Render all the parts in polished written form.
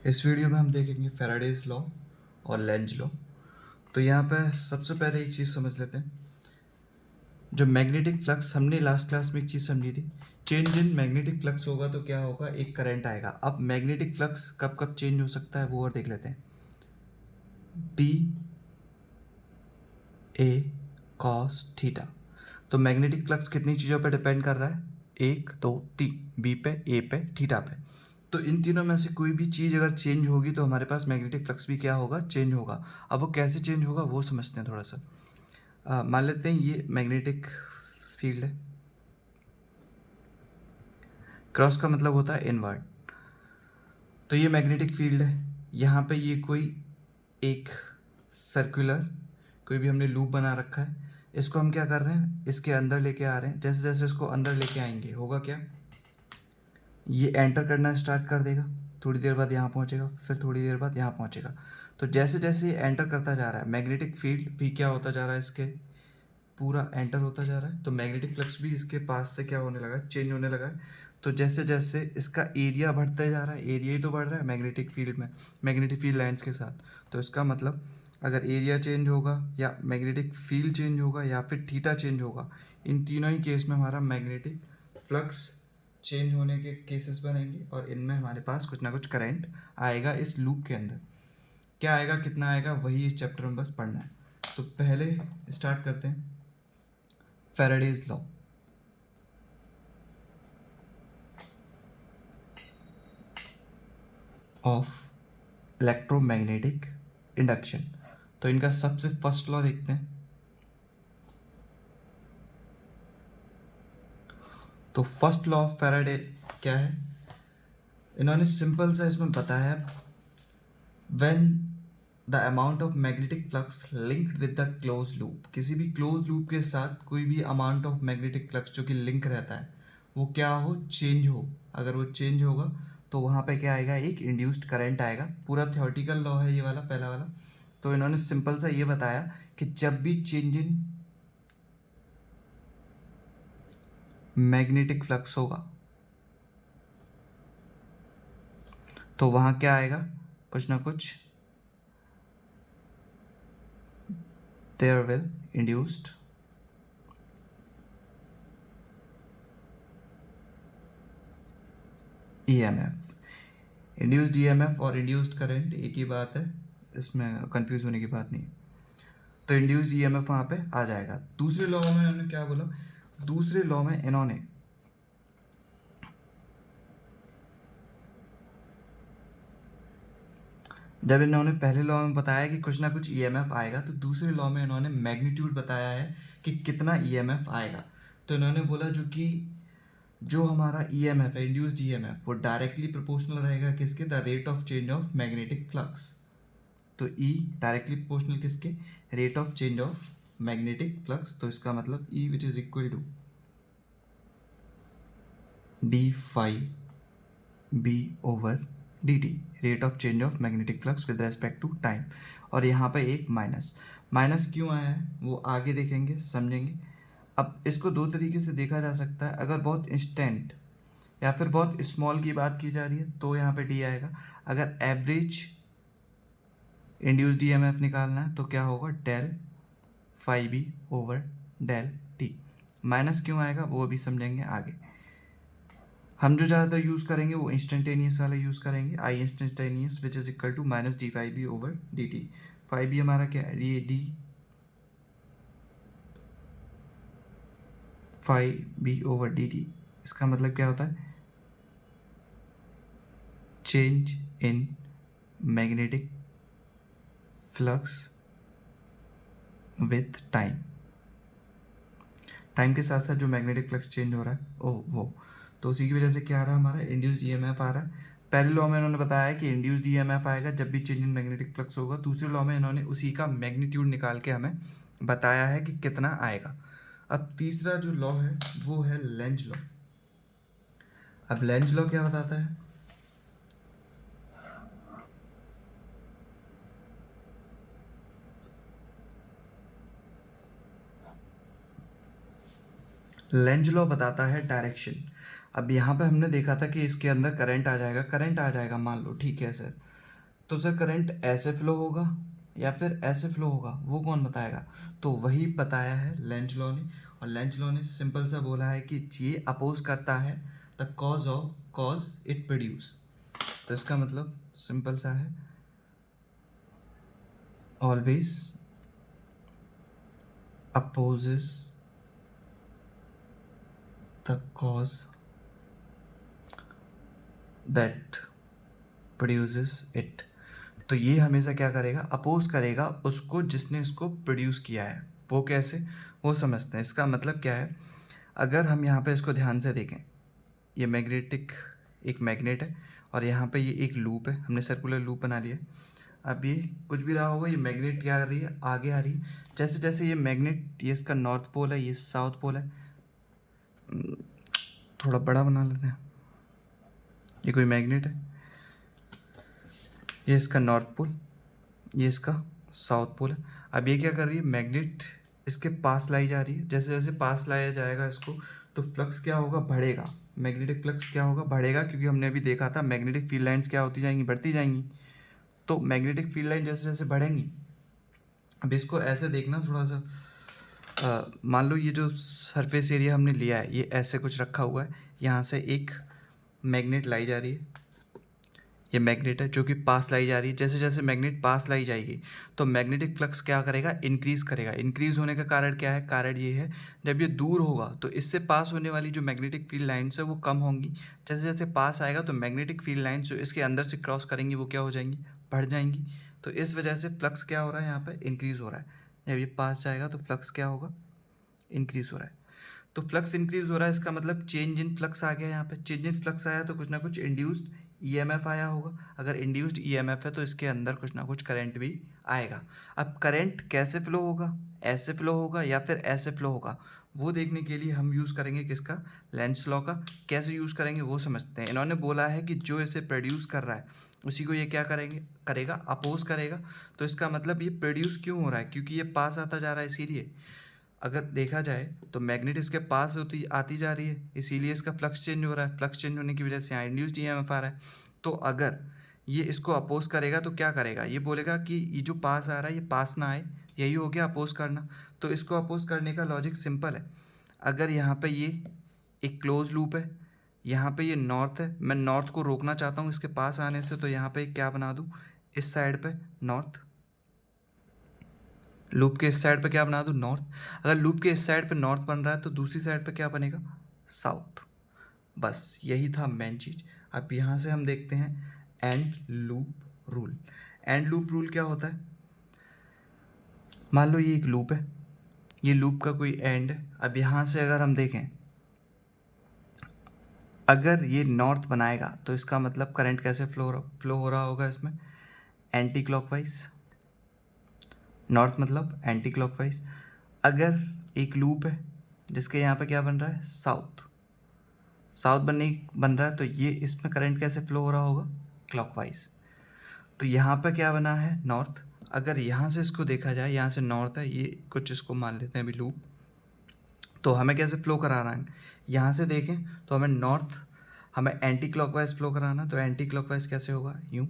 इस वीडियो में हम देखेंगे फैराडेज लॉ और लेंज लॉ। तो यहाँ पे सबसे पहले एक चीज़ समझ लेते हैं। जो मैग्नेटिक फ्लक्स, हमने लास्ट क्लास में एक चीज़ समझी थी, चेंज इन मैग्नेटिक फ्लक्स होगा तो क्या होगा, एक करंट आएगा। अब मैग्नेटिक फ्लक्स कब कब चेंज हो सकता है वो और देख लेते हैं। B A cos theta. तो मैग्नेटिक फ्लक्स कितनी चीज़ों पे डिपेंड कर रहा है, एक दो तीन, बी पे, ए पे, थीटा पे। तो इन तीनों में से कोई भी चीज़ अगर चेंज होगी तो हमारे पास मैग्नेटिक फ्लक्स भी क्या होगा, चेंज होगा। अब वो कैसे चेंज होगा वो समझते हैं थोड़ा सा। मान लेते हैं ये मैग्नेटिक फील्ड है, क्रॉस का मतलब होता है इनवर्ड। तो ये मैग्नेटिक फील्ड है, यहाँ पे ये कोई एक सर्कुलर कोई भी हमने लूप बना रखा है। इसको हम क्या कर रहे हैं, इसके अंदर लेके आ रहे हैं। जैसे जैसे इसको अंदर लेके आएंगे होगा क्या, ये एंटर करना स्टार्ट कर देगा, थोड़ी देर बाद यहाँ पहुँचेगा, फिर थोड़ी देर बाद यहाँ पहुँचेगा। तो जैसे जैसे ये एंटर करता जा रहा है, मैग्नेटिक फील्ड भी क्या होता जा रहा है, इसके पूरा एंटर होता जा रहा है। तो मैग्नेटिक फ्लक्स भी इसके पास से क्या होने लगा है, चेंज होने लगा है। तो जैसे जैसे इसका एरिया बढ़ता जा रहा है, एरिया ही तो बढ़ रहा है मैग्नेटिक फील्ड में, मैग्नेटिक फील्ड लाइंस के साथ। तो इसका मतलब अगर एरिया चेंज होगा या मैग्नेटिक फील्ड चेंज होगा या फिर थीटा चेंज होगा, इन तीनों ही केस में हमारा मैग्नेटिक फ्लक्स चेंज होने के केसेस बनेंगे और इनमें हमारे पास कुछ ना कुछ करंट आएगा इस लूप के अंदर। क्या आएगा, कितना आएगा, वही इस चैप्टर में बस पढ़ना है। तो पहले स्टार्ट करते हैं Faraday's law. Of electromagnetic induction. तो इनका सबसे फर्स्ट लॉ देखते हैं। तो फर्स्ट लॉ ऑफ फैराडे क्या है, इन्होंने सिंपल सा इसमें बताया, when the amount of magnetic flux linked with the close loop. किसी भी क्लोज लूप के साथ कोई भी अमाउंट ऑफ मैग्नेटिक फ्लक्स जो कि लिंक रहता है वो क्या हो, चेंज हो। अगर वो चेंज होगा तो वहाँ पे क्या आएगा, एक इंड्यूस्ड करंट आएगा। पूरा थ्योरेटिकल लॉ है ये वाला, पहला वाला। तो इन्होंने सिंपल सा ये बताया कि जब भी चेंज इन मैग्नेटिक फ्लक्स होगा तो वहाँ क्या आएगा, कुछ ना कुछ, there will induced EMF. Induced EMF और इंड्यूस्ड करंट एक ही बात है, इसमें कंफ्यूज होने की बात नहीं है। तो इंड्यूस्ड ईएमएफ वहाँ पे आ जाएगा। दूसरे लॉ में इन्होंने क्या बोला, दूसरे लॉ में इन्होंने जब इन्होंने पहले लॉ में बताया कि कुछ ना कुछ ईएमएफ आएगा, तो दूसरे लॉ में इन्होंने मैग्नीट्यूड बताया है कि कितना ईएमएफ आएगा। तो इन्होंने बोला जो हमारा ईएमएफ है, इंड्यूस्ड ईएमएफ, वो डायरेक्टली प्रोपोर्शनल रहेगा किसके, the rate of change of magnetic flux. तो ई डायरेक्टली प्रोपोर्शनल किसके, rate of change of magnetic flux. तो इसका मतलब E which is equal to d phi B over d t, rate of change of magnetic flux with respect to time. और यहाँ पे एक minus, minus क्यों आया है वो आगे देखेंगे, समझेंगे। अब इसको दो तरीके से देखा जा सकता है। अगर बहुत इंस्टेंट या फिर बहुत स्मॉल की बात की जा रही है तो यहाँ पे डी आएगा। अगर एवरेज इंड्यूस्ड ईएमएफ निकालना है तो क्या होगा, del phi B over del T. Minus क्यों आएगा वो भी समझेंगे आगे। हम जो ज़्यादातर यूज़ करेंगे वो इंस्टेंटेनियस वाला यूज़ करेंगे, I instantaneous which is equal to minus d phi B over d t. Phi B हमारा क्या है, ये d phi B over d t. इसका मतलब क्या होता है, change in magnetic flux with time. Time के साथ साथ जो मैग्नेटिक फ्लक्स चेंज हो रहा है वो, तो उसी की वजह से क्या आ रहा है, हमारा इंड्यूस्ड ईएमएफ आ रहा है। पहले लॉ में इन्होंने बताया कि इंड्यूस्ड ईएमएफ आएगा जब भी चेंज इन मैग्नेटिक फ्लक्स होगा। दूसरे लॉ में इन्होंने उसी का मैग्नीट्यूड निकाल के हमें बताया है कि कितना आएगा। अब तीसरा जो लॉ है वो है लेंज लॉ। अब लेंज लॉ क्या बताता है, लेंज लॉ बताता है डायरेक्शन। अब यहाँ पे हमने देखा था कि इसके अंदर करंट आ जाएगा, करंट आ जाएगा मान लो, ठीक है सर। तो सर करंट ऐसे फ्लो होगा या फिर ऐसे फ्लो होगा, वो कौन बताएगा? तो वही बताया है लेंज लॉ ने, और लेंज लॉ ने सिंपल सा बोला है कि ये अपोज करता है द कॉज इट प्रोड्यूस। तो इसका मतलब सिंपल सा है, always opposes the cause that produces it. तो ये हमेशा क्या करेगा? अपोज करेगा उसको जिसने इसको प्रोड्यूस किया है। वो कैसे? वो समझते हैं। इसका मतलब क्या है? अगर हम यहाँ पे इसको ध्यान से देखें, ये एक मैग्नेट है और यहाँ पे ये एक लूप है, हमने सर्कुलर लूप बना लिया। अब ये कुछ भी रहा होगा, ये मैग्नेट क्या कर रही है? आगे आ रही है। जैसे जैसे ये मैग्नेट, ये इसका नॉर्थ पोल है, ये साउथ पोल है। थोड़ा बड़ा बना लेते हैं। ये कोई मैग्नेट है, ये इसका नॉर्थ पोल, ये इसका साउथ पोल है। अब ये क्या कर रही है? मैग्नेट इसके पास लाई जा रही है। जैसे जैसे पास लाया जाएगा इसको, तो फ्लक्स क्या होगा? बढ़ेगा। मैग्नेटिक फ्लक्स क्या होगा? बढ़ेगा, क्योंकि हमने अभी देखा था मैग्नेटिक फील्ड लाइंस क्या होती जाएंगी? बढ़ती जाएंगी। तो मैग्नेटिक फील्ड लाइन जैसे जैसे बढ़ेंगी, अब इसको ऐसे देखना थोड़ा सा, मान लो ये जो सरफेस एरिया हमने लिया है, ये ऐसे कुछ रखा हुआ है। यहाँ से एक मैग्नेट लाई जा रही है, ये मैग्नेट है जो कि पास लाई जा रही है। जैसे जैसे मैग्नेट पास लाई जाएगी, तो मैग्नेटिक फ्लक्स क्या करेगा? इंक्रीज़ करेगा। इंक्रीज़ होने का कारण क्या है? कारण ये है, जब ये दूर होगा तो इससे पास होने वाली जो मैग्नेटिक फील्ड लाइन्स है वो कम होंगी। जैसे जैसे पास आएगा तो मैग्नेटिक फील्ड लाइन्स जो इसके अंदर से क्रॉस करेंगी वो क्या हो जाएंगी? बढ़ जाएंगी। तो इस वजह से फ्लक्स क्या हो रहा है? यहाँ पर इंक्रीज़ हो रहा है। जब ये पास जाएगा तो फ्लक्स क्या होगा? इंक्रीज़ हो रहा है। तो फ्लक्स इंक्रीज हो रहा है, इसका मतलब चेंज इन फ्लक्स आ गया। यहाँ पे चेंज इन फ्लक्स आया तो कुछ ना कुछ इंड्यूस्ड ईएमएफ आया होगा। अगर इंड्यूस्ड ईएमएफ है तो इसके अंदर कुछ ना कुछ करंट भी आएगा। अब करंट कैसे फ्लो होगा? ऐसे फ्लो होगा या फिर ऐसे फ्लो होगा? वो देखने के लिए हम यूज़ करेंगे किसका? लेंज लॉ का। कैसे यूज़ करेंगे वो समझते हैं। इन्होंने बोला है कि जो इसे प्रोड्यूस कर रहा है उसी को ये क्या करेगा? अपोज करेगा। तो इसका मतलब ये प्रोड्यूस क्यों हो रहा है? क्योंकि ये पास आता जा रहा है, इसीलिए। अगर देखा जाए तो मैग्नेट इसके पास होती आती जा रही है, इसीलिए इसका फ्लक्स चेंज हो रहा है। फ्लक्स चेंज होने की वजह से यहाँ इंड्यूस्ड ईएमएफ आ रहा है। तो अगर ये इसको अपोज करेगा तो क्या करेगा? ये बोलेगा कि ये जो पास आ रहा है ये पास ना आए। यही हो गया अपोज करना। तो इसको अपोज करने का लॉजिक सिंपल है। अगर यहाँ पे ये एक क्लोज लूप है, यहाँ पे ये नॉर्थ है, मैं नॉर्थ को रोकना चाहता हूँ इसके पास आने से, तो यहाँ पे क्या बना दूँ? इस साइड पे नॉर्थ, लूप के इस साइड पे क्या बना दूँ? नॉर्थ। अगर लूप के इस साइड पे नॉर्थ बन रहा है तो दूसरी साइड पे क्या बनेगा? साउथ। बस यही था मेन चीज़। अब यहाँ से हम देखते हैं and loop rule. And loop rule क्या होता है? मान लो ये एक लूप है, ये लूप का कोई एंड है। अब यहाँ से अगर हम देखें, अगर ये नॉर्थ बनाएगा तो इसका मतलब करंट कैसे फ्लो हो रहा होगा इसमें? Anti clockwise. नॉर्थ मतलब एंटी क्लॉकवाइज। अगर एक लूप है जिसके यहाँ पे क्या बन रहा है? साउथ। साउथ बन रहा है तो ये इसमें करंट कैसे फ्लो हो रहा होगा? क्लॉकवाइज। तो यहाँ पे क्या बना है? नॉर्थ। अगर यहाँ से इसको देखा जाए, यहाँ से नॉर्थ है, ये कुछ इसको मान लेते हैं अभी लूप, तो हमें कैसे फ्लो कराना है? यहाँ से देखें तो हमें एंटी क्लॉकवाइज फ्लो कराना। तो एंटी क्लॉकवाइज कैसे होगा? यूँ।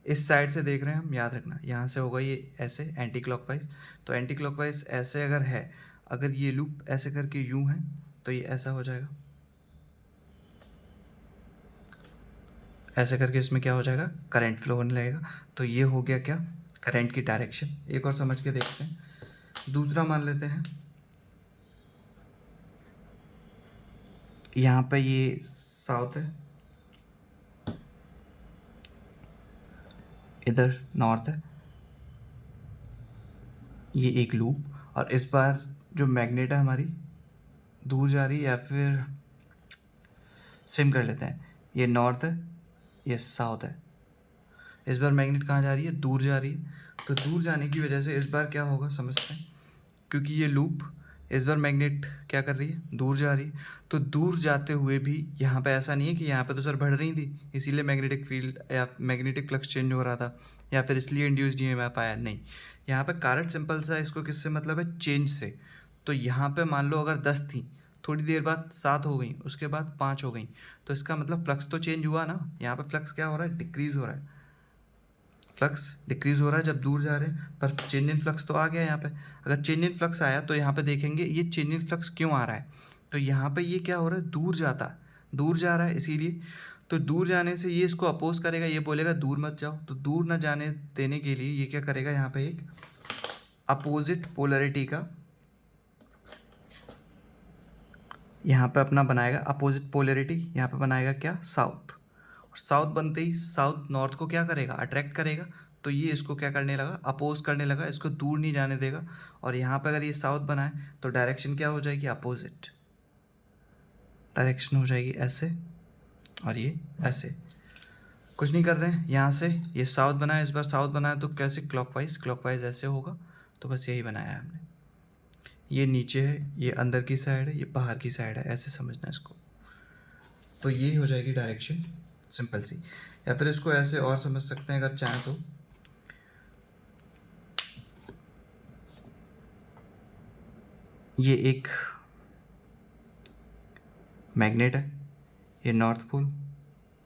इस साइड से देख रहे हैं हम, याद रखना, यहाँ से होगा ये ऐसे एंटी क्लॉकवाइज। तो एंटी क्लॉकवाइज ऐसे अगर है, अगर ये लूप ऐसे करके यूँ है तो ये ऐसा हो जाएगा। ऐसे करके इसमें क्या हो जाएगा? करंट फ्लो होने लगेगा। तो ये हो गया क्या? करंट की डायरेक्शन। एक और समझ के देखते हैं। दूसरा मान लेते हैं, यहाँ पे ये साउथ है, इधर नॉर्थ है, ये एक लूप, और इस बार जो मैग्नेट है हमारी दूर जा रही है, या फिर सेम कर लेते हैं, ये नॉर्थ है, ये साउथ है। इस बार मैग्नेट कहाँ जा रही है? दूर जा रही है। तो दूर जाने की वजह से इस बार क्या होगा समझते हैं। क्योंकि ये लूप, इस बार मैग्नेट क्या कर रही है? दूर जा रही है। तो दूर जाते हुए भी यहाँ पे ऐसा नहीं है कि यहाँ पे तो सर बढ़ रही थी इसीलिए मैग्नेटिक फील्ड या मैग्नेटिक फ्लक्स चेंज हो रहा था, या फिर इसलिए इंड्यूस्ड ईएमएफ आया। नहीं, यहाँ पे कारण सिंपल सा, इसको किससे मतलब है? चेंज से। तो यहाँ पे मान लो अगर 10 थी, थोड़ी देर बाद 7 हो गई, उसके बाद 5 हो गई, तो इसका मतलब फ्लक्स तो चेंज हुआ ना। यहाँ पे फ्लक्स क्या हो रहा है? डिक्रीज़ हो रहा है। फ्लक्स डिक्रीज हो रहा है जब दूर जा रहे हैं, पर चेंज इन फ्लक्स तो आ गया यहाँ पे। अगर चेंज इन फ्लक्स आया तो यहाँ पे देखेंगे ये चेंज इन फ्लक्स क्यों आ रहा है, तो यहाँ पे ये क्या हो रहा है, दूर जा रहा है इसीलिए। तो दूर जाने से ये इसको अपोज करेगा, ये बोलेगा दूर मत जाओ, तो दूर न जाने देने के लिए ये क्या करेगा, यहाँ पे एक अपोजिट पोलरिटी का यहाँ पे अपना बनाएगा अपोजिट पोलरिटी, यहाँ पे बनाएगा क्या, साउथ। साउथ बनते ही साउथ नॉर्थ को क्या करेगा, अट्रैक्ट करेगा, तो ये इसको क्या करने लगा, अपोज करने लगा, इसको दूर नहीं जाने देगा। और यहाँ पे अगर ये साउथ बनाए तो डायरेक्शन क्या हो जाएगी, अपोजिट डायरेक्शन हो जाएगी ऐसे, और ये ऐसे। कुछ नहीं कर रहे हैं, यहाँ से ये साउथ बनाया, इस बार साउथ बनाया तो कैसे, क्लॉकवाइज ऐसे होगा। तो बस यही बनाया है हमने, ये नीचे है, ये अंदर की साइड है, ये बाहर की साइड है, ऐसे समझना इसको। तो ये हो जाएगी डायरेक्शन, सिंपल सी। या फिर इसको ऐसे और समझ सकते हैं अगर चाहें तो, ये एक मैग्नेट है, ये नॉर्थ पोल,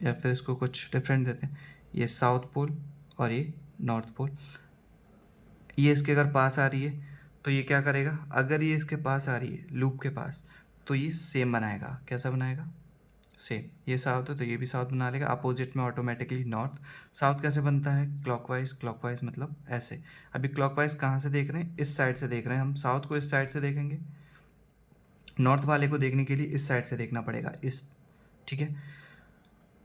या फिर इसको कुछ डिफरेंट देते हैं, ये साउथ पोल और ये नॉर्थ पोल। ये इसके अगर पास आ रही है तो ये क्या करेगा, अगर ये इसके पास आ रही है लूप के पास, तो ये सेम बनाएगा। कैसा बनाएगा, सेम। ये साउथ है तो ये भी साउथ बना लेगा, अपोजिट में ऑटोमेटिकली नॉर्थ। साउथ कैसे बनता है, क्लॉकवाइज मतलब ऐसे। अभी क्लॉकवाइज कहाँ से देख रहे हैं, इस साइड से देख रहे हैं हम, साउथ को इस साइड से देखेंगे, नॉर्थ वाले को देखने के लिए इस साइड से देखना पड़ेगा, इस, ठीक है।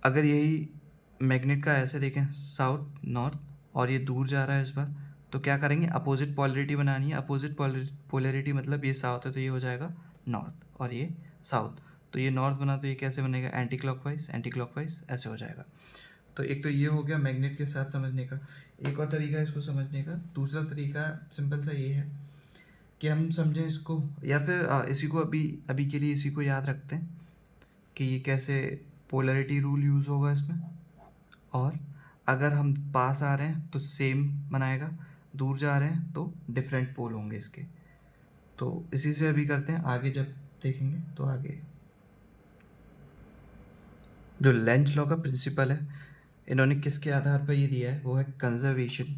अगर यही मैग्नेट का ऐसे देखें, साउथ नॉर्थ, और ये दूर जा रहा है इस बार, तो क्या करेंगे, अपोजिट पोलरिटी बनानी है। अपोजिट पोलरिटी मतलब ये साउथ है तो ये हो जाएगा नॉर्थ, और ये साउथ, तो ये नॉर्थ बना तो ये कैसे बनेगा, एंटी क्लॉकवाइज ऐसे हो जाएगा। तो एक तो ये हो गया मैग्नेट के साथ समझने का। एक और तरीका है इसको समझने का, दूसरा तरीका सिंपल सा ये है कि हम समझें इसको, या फिर इसी को अभी के लिए इसी को याद रखते हैं कि ये कैसे पोलरिटी रूल यूज़ होगा इसमें। और अगर हम पास आ रहे हैं तो सेम बनाएगा, दूर जा रहे हैं तो डिफरेंट पोल होंगे इसके। तो इसी से अभी करते हैं, आगे जब देखेंगे तो आगे जो लेंज लॉ का प्रिंसिपल है, इन्होंने किसके आधार पर ये दिया है, वो है conservation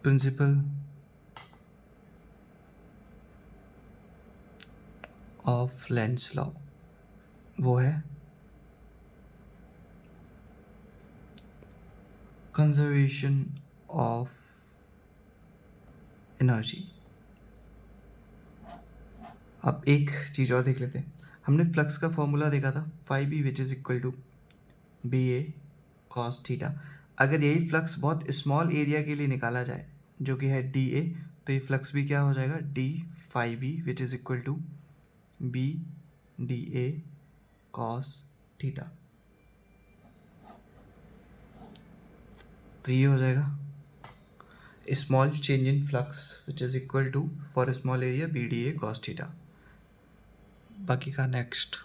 principle of Lenz law. वो है कंजर्वेशन ऑफ एनर्जी। अब एक चीज़ और देख लेते हैं, हमने फ्लक्स का फॉर्मूला देखा था, phi B which is equal to B A cos theta. अगर यही फ्लक्स बहुत स्मॉल एरिया के लिए निकाला जाए जो कि है डी ए, तो ये फ्लक्स भी क्या हो जाएगा, D phi B which is equal to B D A cos theta. तो ये हो जाएगा small change in flux which is equal to for small area B D A cos theta. बाकी का नेक्स्ट।